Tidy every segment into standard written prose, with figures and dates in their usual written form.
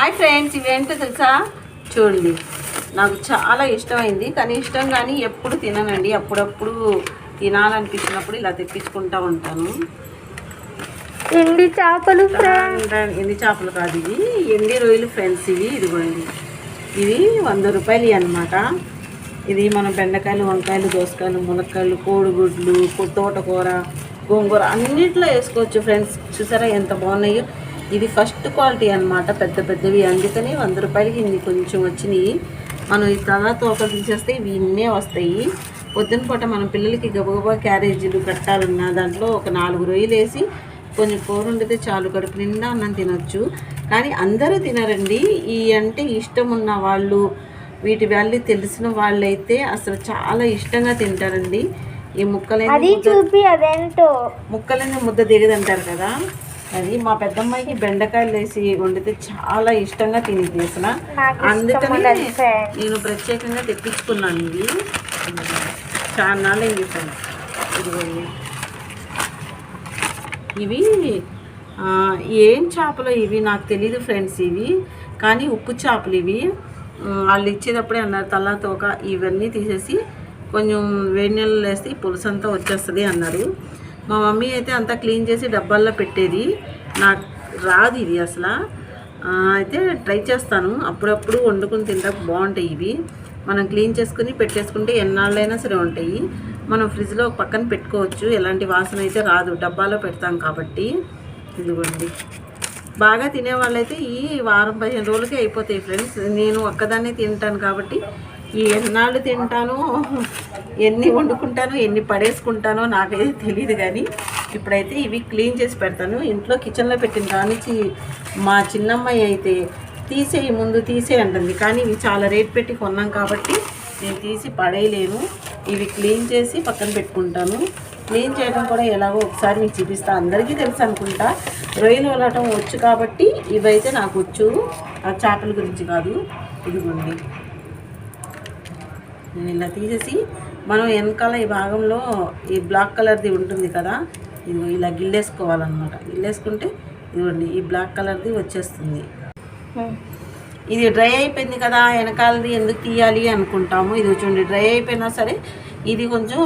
Hi friends, ఇవేంటో తెలుసా? చూడండి, నాకు చాలా ఇష్టమైంది. కానీ ఇష్టం కానీ ఎప్పుడు తిననండి. అప్పుడప్పుడు తినాలనిపించినప్పుడు ఇలా తెప్పించుకుంటూ ఉంటాను. ఎండి చేపలు. ఎండి చేపలు కాదు, ఇవి ఎండి రొయ్యలు ఫ్రెండ్స్. ఇదిగోండి, ఇవి 100 రూపాయలు అన్నమాట. ఇది మనం బెండకాయలు, వంకాయలు, దోసకాయలు, మునక్కాయలు, కోడిగుడ్లు, తోటకూర, గోంగూర అన్నిట్లో వేసుకోవచ్చు ఫ్రెండ్స్. చూసారా ఎంత బాగున్నాయో. ఇది ఫస్ట్ క్వాలిటీ అన్నమాట, పెద్ద పెద్దవి. అందుకని 100 రూపాయలకి ఇన్ని కొంచెం వచ్చినాయి. మనం ఈ తల తోకలు తీసేస్తే ఇవి ఇన్నే వస్తాయి. పొద్దున పూట మనం పిల్లలకి గబగబా క్యారేజీలు కట్టాలన్నా దాంట్లో ఒక 4 రొయ్యలు వేసి కొంచెం కూర వండితే చాలు, కడుపు నిండా అన్నం తినొచ్చు. కానీ అందరూ తినరండి. ఈ అంటే ఇష్టం ఉన్న వాళ్ళు, వీటి వాల్యూ తెలిసిన వాళ్ళైతే అసలు చాలా ఇష్టంగా తింటారండి. ఈ ముక్కలన్నీ ముద్ద దిగదంటారు కదా, అది మా పెద్దమ్మాయికి బెండకాయలు వేసి వండితే చాలా ఇష్టంగా తినేది అసలు. అందుకని నేను ప్రత్యేకంగా తెప్పించుకున్నాను. ఇవి చాలా నాళ్ళు ఏం చేశాను. ఇదిగోండి, ఇవి ఏం చేపలు ఇవి నాకు తెలీదు ఫ్రెండ్స్. ఇవి కానీ ఉప్పు చేపలు ఇవి. వాళ్ళు ఇచ్చేటప్పుడే అన్నారు తలా తోక ఇవన్నీ తీసేసి కొంచెం వేడి నీళ్ళు వేస్తే పులుసు అంతా వచ్చేస్తుంది అన్నారు. మా మమ్మీ అయితే అంతా క్లీన్ చేసి డబ్బాల్లో పెట్టేది. నాకు రాదు ఇది అసలు. అయితే ట్రై చేస్తాను, అప్పుడప్పుడు వండుకుని తింటే బాగుంటాయి. ఇవి మనం క్లీన్ చేసుకుని పెట్టేసుకుంటే ఎన్నాళ్ళైనా సరే ఉంటాయి. మనం ఫ్రిడ్జ్లో పక్కన పెట్టుకోవచ్చు, ఎలాంటి వాసన అయితే రాదు, డబ్బాలో పెడతాం కాబట్టి. ఇదిగోండి, బాగా తినేవాళ్ళైతే ఈ వారం 15 రోజులకే అయిపోతాయి ఫ్రెండ్స్. నేను ఒక్కదాన్నే తింటాను కాబట్టి ఈ ఎన్నాళ్ళు తింటానో, ఎన్ని వండుకుంటానో, ఎన్ని పడేసుకుంటానో నాకైతే తెలియదు. కానీ ఇప్పుడైతే ఇవి క్లీన్ చేసి పెడతాను. ఇంట్లో కిచెన్లో పెట్టిన దానికి మా చిన్నమ్మాయి అయితే ముందు తీసే అంటుంది. కానీ ఇవి చాలా రేట్ పెట్టి కొన్నాం కాబట్టి నేను తీసి పడేయలేను. ఇవి క్లీన్ చేసి పక్కన పెట్టుకుంటాను. క్లీన్ చేయడం కూడా ఎలాగో ఒకసారి మీకు చూపిస్తాను. అందరికీ తెలుసు అనుకుంటా, రొయ్యలు వలటం వచ్చు కాబట్టి ఇవైతే నాకు వచ్చు, చేపల గురించి కాదు. ఇదిగోండి, నేను ఇలా తీసేసి మనం వెనకాల ఈ భాగంలో ఈ బ్లాక్ కలర్ది ఉంటుంది కదా, ఇది ఇలా గిల్లేసుకోవాలన్నమాట. గిల్లేసుకుంటే ఇదిగోండి ఈ బ్లాక్ కలర్ది వచ్చేస్తుంది. ఇది డ్రై అయిపోయింది కదా, వెనకాలది ఎందుకు తీయాలి అనుకుంటాము. ఇది చూడండి, డ్రై అయిపోయినా సరే ఇది కొంచెం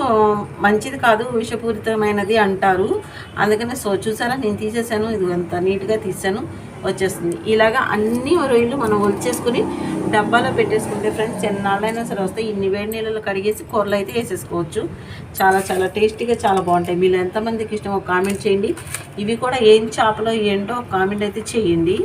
మంచిది కాదు, విషపూరితమైనది అంటారు. అందుకని చూసారా నేను తీసేసాను. ఇది ఎంత నీట్గా తీసాను, వచ్చేస్తుంది. ఇలాగా అన్ని రొయ్యలు మనం వచ్చేసుకుని డబ్బాలో పెట్టేసుకుంటే ఫ్రెండ్స్ ఎన్నాళ్ళైనా సరే వస్తాయి. ఇన్ని వేడి నీళ్ళలో కడిగేసి కూరలు అయితే వేసేసుకోవచ్చు. చాలా చాలా టేస్టీగా చాలా బాగుంటాయి. మీరు ఎంతమందికి ఇష్టమో కామెంట్ చేయండి. ఇవి కూడా ఏం చేపలో ఏంటో కామెంట్ అయితే చేయండి.